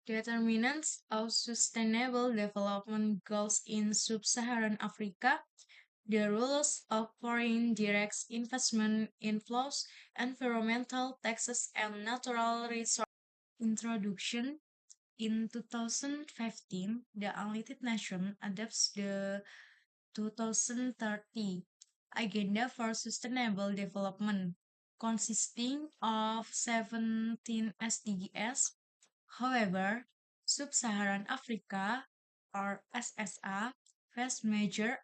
Determinants of Sustainable Development Goals in Sub-Saharan Africa, the rules of foreign direct investment inflows, environmental taxes, and natural resource introduction. In 2015, the United Nations adopts the 2030 Agenda for Sustainable Development, consisting of 17 SDGs. However, Sub-Saharan Africa, or SSA, faced major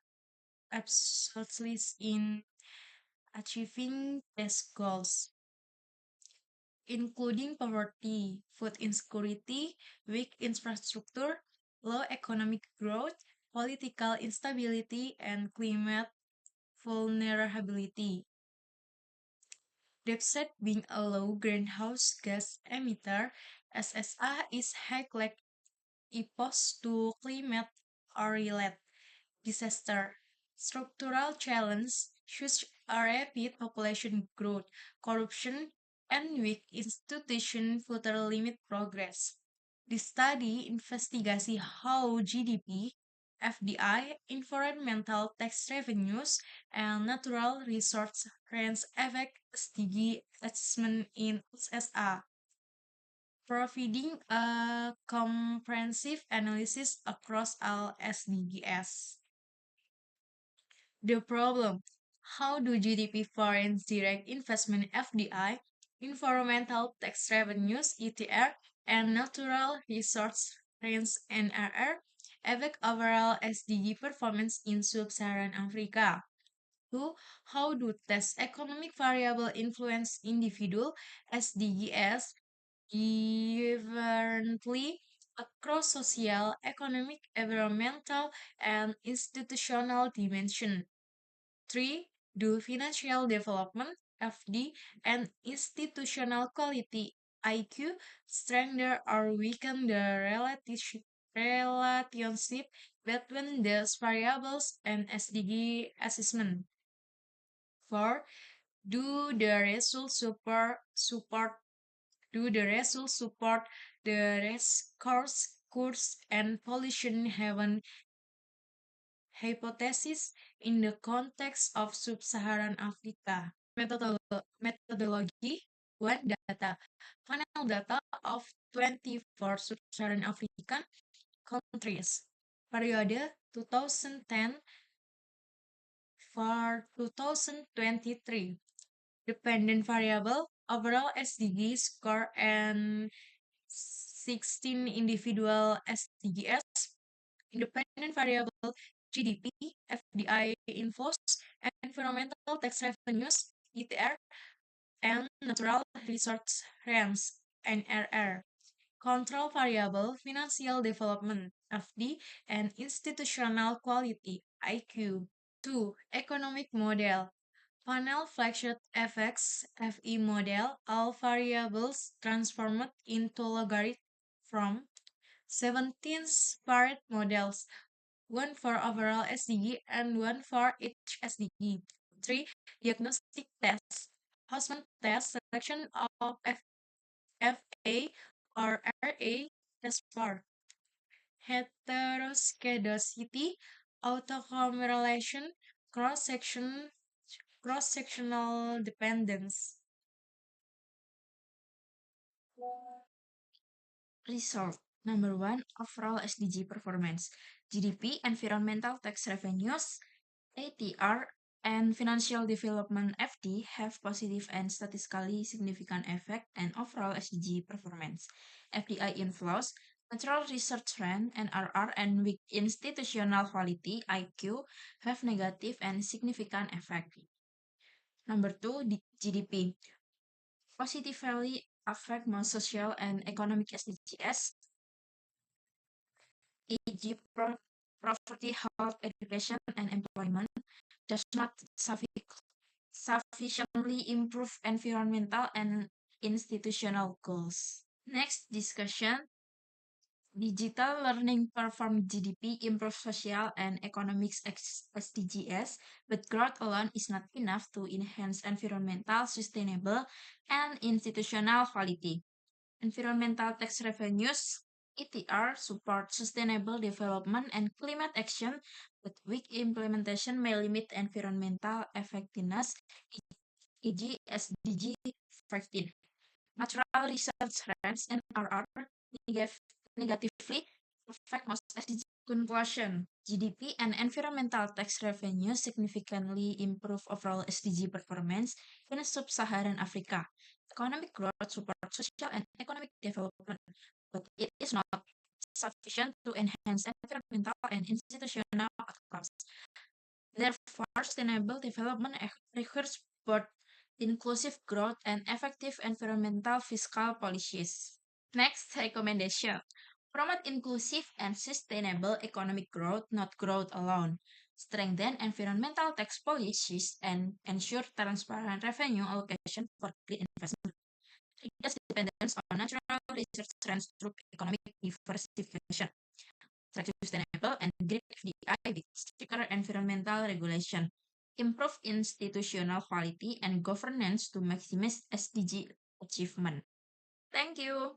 obstacles in achieving these goals, including poverty, food insecurity, weak infrastructure, low economic growth, political instability, and climate vulnerability. Despite being a low greenhouse gas emitter, SSA is highly exposed to climate-related disaster. Structural challenges such as rapid population growth, corruption, and weak institutions further limit progress. The study investigates how GDP, FDI, environmental tax revenues, and natural resource rents affect SDG assessment in SSA, providing a comprehensive analysis across all SDGs. The problem: how do GDP, foreign direct investment (FDI), environmental tax revenues (ETR), and natural resource rents (NRR) affect overall SDG performance in sub-Saharan Africa? 2. How do these economic variables influence individual SDGs differently across social, economic, environmental, and institutional dimensions? 3. Do financial development (FD) and institutional quality (IQ) strengthen or weaken the relationship between these variables and SDG assessment? 4. Do the results support the risk course and pollution haven hypothesis in the context of sub-Saharan Africa? Methodology 1. Data. Final data of 24 sub-Saharan African countries. Periode 2010 for 2023. Dependent variable, overall SDG score, and 16 individual SDGs. Independent variable, GDP, FDI inflows, environmental tax revenues, ETR, and natural resource rents, NRR. Control variable, financial development, FD, and institutional quality, IQ. 2. Economic model. Funnel flagship FX FE model, all variables transformed into logarithm from 17 separate models, one for overall SDG and one for each SDG. 3. Diagnostic test. Houseman test selection of FA or RA test for heteroscedasticity, autocorrelation, cross-sectional dependence. Result. Number 1, overall SDG performance. GDP, environmental tax revenues, ATR, and financial development FD have positive and statistically significant effect on overall SDG performance. FDI inflows, natural research trend, NRR, and weak institutional quality IQ have negative and significant effect. Number 2, GDP. Positively affect most social and economic SDGs, e.g. poverty, health, education, and employment, does not sufficiently improve environmental and institutional goals. Next discussion, digital learning perform GDP, improve social and economic SDGs, but growth alone is not enough to enhance environmental, sustainable, and institutional quality. Environmental tax revenues ETR support sustainable development and climate action, but weak implementation may limit environmental effectiveness, e.g. SDG 15. Natural research ranks NRR negatively affect most SDG. Conclusion: GDP and environmental tax revenue significantly improve overall SDG performance in sub-Saharan Africa. Economic growth supports social and economic development, but it is not sufficient to enhance environmental and institutional outcomes. Therefore, sustainable development requires both inclusive growth and effective environmental fiscal policies. Next recommendation: promote inclusive and sustainable economic growth, not growth alone. Strengthen environmental tax policies and ensure transparent revenue allocation for green investment. Reduce dependence on natural resource trends through economic diversification. Sustainable and green FDI with stricter environmental regulation. Improve institutional quality and governance to maximize SDG achievement. Thank you.